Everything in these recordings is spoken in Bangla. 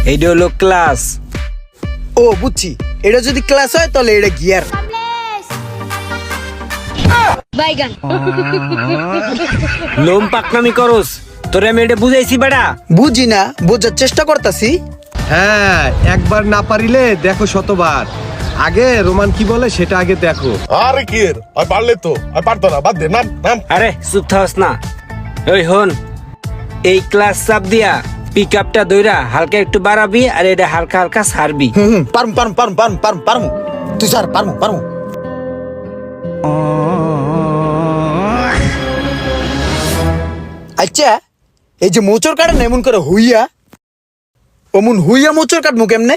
এইটা হলো ক্লাস। ও বুঝছি, এটা যদি ক্লাস হয় তাহলে এটা গিয়ার। বাইগান লোম পাকনামি করস, তোরে আমি এটা বুঝাইছি বেটা। বুঝি না, বোঝার চেষ্টা করতাছি। হ্যাঁ, একবার না পারিলে দেখো শতবার। আগে রোমান কি বলে সেটা আগে দেখো। আরে কি এর আর পারলে তো আর পারতো না, বাদ দে, নাম নাম। আরে চুপ থাকস না। ওই হন, এই ক্লাস চাপ দিয়া পিক আপটা দইরা হালকা একটু বাড়াবি আর এটা হালকা হালকা ছাড়বি। পারমু পারমু পারমু পারমু পারমু পারমু তুই স্যার পারমু পারমু। আচ্ছা, এই যে মোচর কাটে না এমন করে হুইয়া, অমন হুইয়া মোচর কাটমু কেমনে?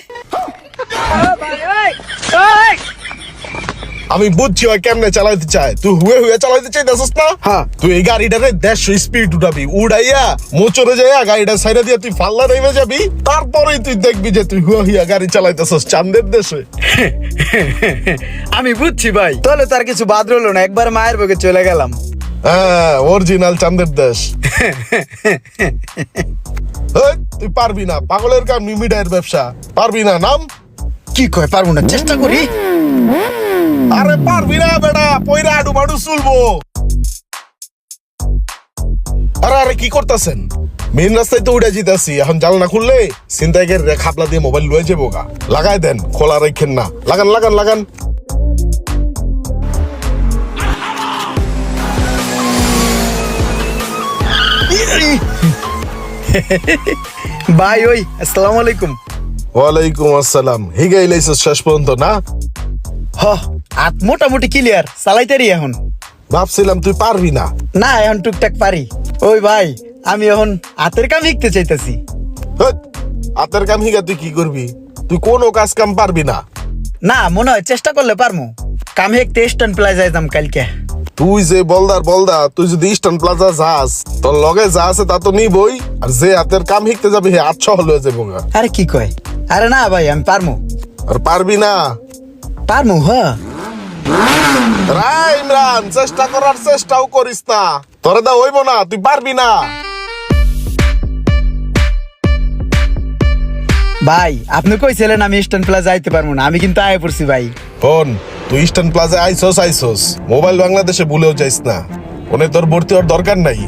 আমি বুঝছি ওই কেমনে চালাইতে চায়, তুই হুয়ে হুয়ে চালাইতে চাইতেছিস না? হ্যাঁ। তুই এই গাড়িটারে 150 স্পিড উঠাবি, উড়াইয়া মোচরে যাইয়া গাড়িটা সাইডে দিয়ে তুই ফাল্লা নেমে যাবি, তারপরেই তুই দেখবি যে তুই হুয়া হুয়া গাড়ি চালাইতেছিস চাঁদের দেশে। আমি বুঝছি ভাই, তাহলে তার কিছু বাদ রইলো না, একবার মায়ের বকে চলে গেলাম। হ্যাঁ, অরিজিনাল চাঁদের দেশ। এই, তুই পারবি না, পাগলের কাম মিমিডায়ের ব্যবসা, পারবি না। নাম কি কয় পারবো না, চেষ্টা করি। আরে পারবি না বেটা, পয়রা আডু বাডু চুলবো। আরে আরে কি করতেছেন? মেইন রাস্তায় তো উড়ে জিতাছি, এখন জানলা খুললে ছিনতাইয়ের খাপলা দিয়ে মোবাইল লয়ে যাবো গা। লাগাই দেন, খোলা রাখেন না। লাগান লাগান লাগান। ভাই ওই আসসালামু আলাইকুম। ওয়ালাইকুম আসসালাম। হিগে ইলাইছিস শেষ পর্যন্ত না? হ, হাত মোটামুটি ক্লিয়ার, চালাইতারি এখন। ভাবছিলাম তুই পারবি না। না, এখন টুকটাক পারি। ওই ভাই, আমি এখন হাতের কাম শিখতে চাইতেছি। হেৎ, হাতের কাম হিগা তুই কি করবি? তুই কোনো কাজ কাম পারবি না। না, মনে হয় চেষ্টা করলে পারমু। কাম হেকতে স্ট্যান্ড প্লাজা যাইতাম কালকে। তুই যে বলদার বলদা, তুই যদি ইস্টার্ন প্লাজা যাস, তোর লগে যা আছে তা তো নিবই, আর যে হাতের কাম শিখতে যাবি হে 800 হলে যাবো গা। আরে কি কয়? আরে না ভাই, আমি পারমু আর পারবি না? পারমু। হ, রাই ইমরান, চেষ্টা করার চেষ্টাও করিস না, তোরে দা হইব না, তুই পারবি না। ভাই আপনি কইছিলেন আমি স্ট্যান্ড প্লাজা যাইতে পারমু না, আমি কিন্তু আয় পড়ছি ভাই। ফোন, তুই ইস্টার্ন প্লাজা আইসোস, মোবাইল বাংলাদেশে ভুলেও যাইস না। ওনে তোর ভর্তি হওয়ার দরকার নাই,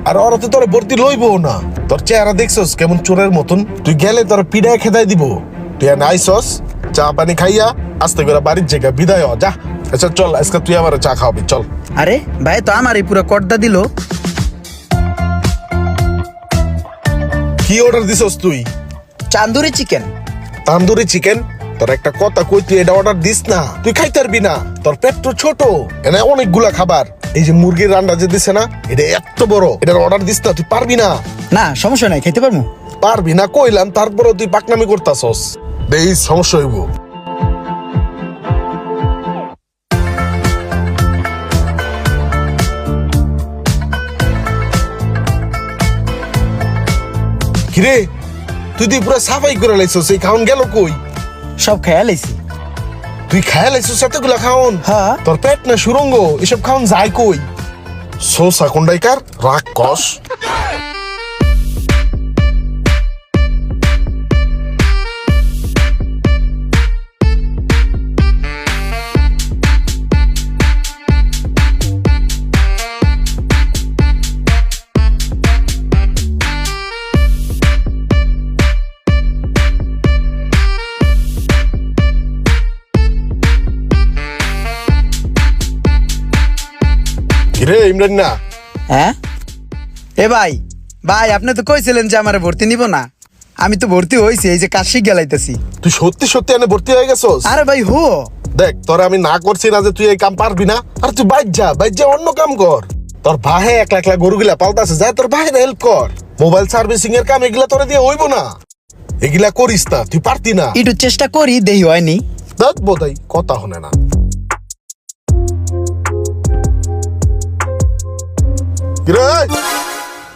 আর ওরা তো তোর ভর্তি লইবও না। তোর চেহারা দেখছস কেমন চোরের মতন, তুই গেলে তোর পিড়ায় খেদাই দিব। তুই এনে আইসস, চা পানি খাইয়া আস্তে করে বাড়ির জায়গা বিদায় হ, যা। আচ্ছা চল, আজকে তুই আমার চা খাওয়াবি, চল। আরে ভাই তো আমারই পুরো কর্দা দিল। কি অর্ডার দিছস তুই? চান্দুরি চিকেন। তান্দুরি চিকেন? তোর একটা কথা কই, তুই এটা অর্ডার দিস না, তুই খাইতে পারবি না, তোর পেট তো ছোট। এনে অনেকগুলা খাবার, এই যে মুরগির রান্না যে দিছে না, এটা এত বড়, এটার অর্ডার দিস না, তুই পারবি না। না সমস্যা নাই, খাইতে পারমু। পারবি না কইলাম, তারপরে তুই পাকনামি করতাছস, দেই সমস্যা হইব। কিরে, তুই তুই পুরো সাফাই করে লাইছস, এই খাওন গেল কই? সব খেয়াল আইছি। তুই খায় লাইছস এতগুলা খাওন? হ্যাঁ। তোর পেট না সুরঙ্গ, এসব খাওন যায় কই? সোসা কোন্ডাইকার রাক্ষস। কিরে ইমরান না? হ্যাঁ এ ভাই, ভাই আপনি তো কইছিলেন যে আমার ভর্তি নিব না, আমি তো ভর্তি হইছি, এই যে কাজ শিখ গেলাইতেছি। তুই সত্যি সত্যি এনে ভর্তি হয়ে গেছস? আরে ভাই হো, দেখ তোর আমি না করছি না যে তুই এই কাম পারবি না, আর তুই বাইর যা অন্য কাম কর। তোর ভাই একলা একলা গরুগুলা পালতাছে, যা তোর ভাইয়ের হেল্প কর। মোবাইল সার্ভিসিং এর কাম এগুলা তোরে দিয়ে হইব না, এগুলা করিস না, তুই পারতি না। একটু চেষ্টা করি, দেহি হয়নি। দেখ বোধাই কথা হনে না। কিরে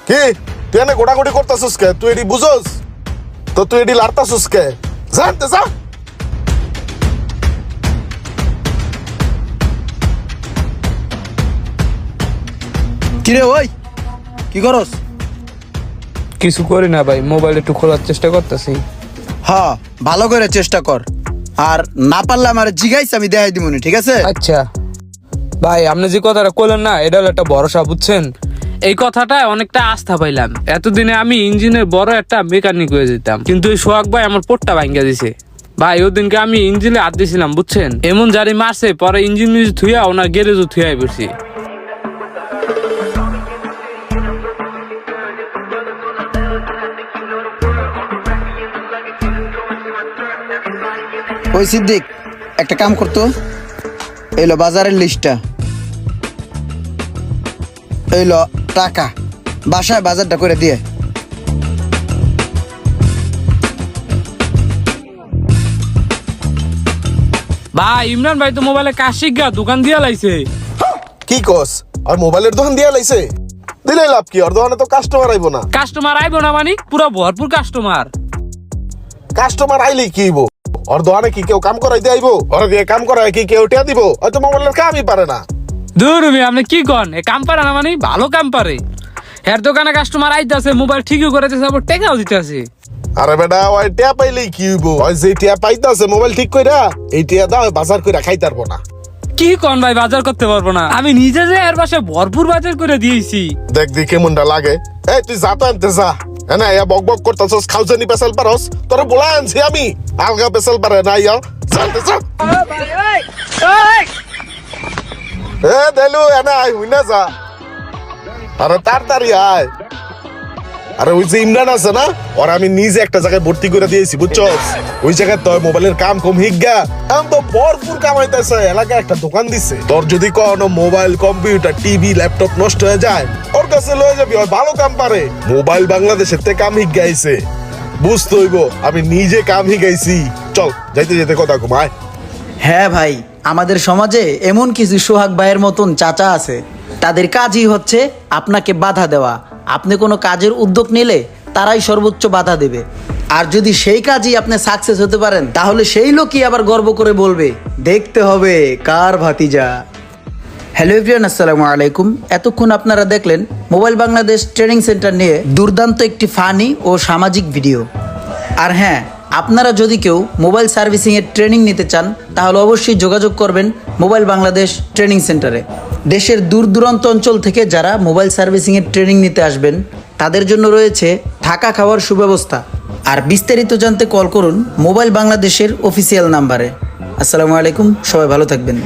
কি তুই এনে গোটাগুটি করতাছস কে? তুই এটি বুঝস তো, তুই এটি লাড়তাছস কে? জানতে যা। কিরে ওই কি করস? কিছু করি না ভাই, মোবাইল একটু খোলার চেষ্টা করতেছি। হ ভালো করে চেষ্টা কর, আর না পারলে আমার জিগাইস আমি দেখাই দিবনি, ঠিক আছে? আচ্ছা ভাই, আপনি যে কথাটা কইলেন না, এটা হলো একটা ভরসা, বুঝছেন? এই কথাটায় অনেকটা আস্থা পাইলাম। এতদিনে আমি ইঞ্জিনের বড় একটা মেকানিক হয়ে যেতাম, কিন্তু এই সোহাগ ভাই আমার পোটটা ভাঙ্গা দিছে। ভাই ওদিনকে আমি ইঞ্জিনে হাত দিয়েছিলাম, বুঝছেন? এমন জারি মারছে, পরে ইঞ্জিন থুইয়া ওনার গ্যারেজও থুয়াই বসি। ওই সিদ্দিক, একটা কাম করতো, এলো বাজারের লিস্টটা, এলো টাকা, বাসায় বাজারটা করে দিয়ে। ভাই ইমরান ভাই তো মোবাইলে কাজ শিখা দোকান দিয়া লাইছে। কি কস? আর মোবাইলের দোকান দিয়া লাইছে? দিলে লাভ কি? আর দোকানে তো কাস্টমার আইবো না। কাস্টমার আইবো না মানে পুরো ভরপুর কাস্টমার। কাস্টমার আইলে কি হইব? আর দোকানে কি কেউ কাম করাইতে আইবো? ওরা দিয়ে কাম করায় কি কেউ টিয়া দিব? হয়তো মোবাইলের কামই পারে না। দূর ভাই, আপনি কি কন? এ কাম পারে না মানে? ভালো কাম পারে। এর দোকানে কাস্টমার আইতাছে, মোবাইল ঠিকই করে দিতেছে, আবার টাকাও দিতেছে। আরে বেটা, ওই টিয়া পাইলেই কি হইব? ওই যে টিয়া পাইতাছে মোবাইল ঠিক কইরা, এই টিয়া দাও বাজার কইরা খাইতে পারবো না। কি কন ভাই, বাজার করতে পারবো না? আমি নিজে যে এর পাশে ভরপুর বাজার করে দিয়েছি। দেখ দি কেমনটা লাগে। এই তুই যা তো আনতে যা। না ইয়া বক বক করতাছস, খাউজানি পেছাল পারস। তোরা বলা আনছি আমি, আলগা পেছাল পারে না ইয়া। জানতে যা। এ দেলু এনা আই হুইনা যা। আরে তাড়াতাড়ি আয়। আরে ওই যে ইমরান আছে না, ওর আমি নিজে একটা জায়গায় ভর্তি করে দিয়েছি, বুঝছস? ওই জায়গায় তোর মোবাইলের কাম কম হিগা, এখন তো ভরপুর কামাইতেছে। এলাকায় একটা দোকান দিছে। তোর যদি কোনো মোবাইল, কম্পিউটার, টিভি, ল্যাপটপ নষ্ট হয়ে যায়, ওর কাছে লয়ে যাবি, ওই ভালো কাম পারে। মোবাইল বাংলাদেশের থেকে কাম হিগাইছে, বুঝতে হইব। আমি নিজে কাম হিগাইছি। চল যাইতে যেতে কথা ঘুমায়। হ্যাঁ ভাই, আমাদের সমাজে এমন কিছু সোহাগ ভাইয়ের মতন চাচা আছে, তাদের কাজই হচ্ছে আপনাকে বাধা দেওয়া। আপনি কোনো কাজের উদ্যোগ নিলে তারাই সর্বোচ্চ বাধা দেবে, আর যদি সেই কাজই আপনি সাকসেস হতে পারেন, তাহলে সেই লোকই আবার গর্ব করে বলবে, দেখতে হবে কার ভাতিজা। হ্যালো এভরিওয়ান, আসসালামু আলাইকুম। এতক্ষণ আপনারা দেখলেন মোবাইল বাংলাদেশ ট্রেনিং সেন্টার নিয়ে দুর্দান্ত একটি ফানি ও সামাজিক ভিডিও। আর হ্যাঁ, আপনারা যদি কেউ মোবাইল সার্ভিসিংয়ের ট্রেনিং নিতে চান, তাহলে অবশ্যই যোগাযোগ করবেন মোবাইল বাংলাদেশ ট্রেনিং সেন্টারে। দেশের দূর দূরান্ত অঞ্চল থেকে যারা মোবাইল সার্ভিসিংয়ের ট্রেনিং নিতে আসবেন, তাদের জন্য রয়েছে থাকা খাওয়ার সুব্যবস্থা। আর বিস্তারিত জানতে কল করুন মোবাইল বাংলাদেশের অফিসিয়াল নাম্বারে। আসসালামু আলাইকুম, সবাই ভালো থাকবেন।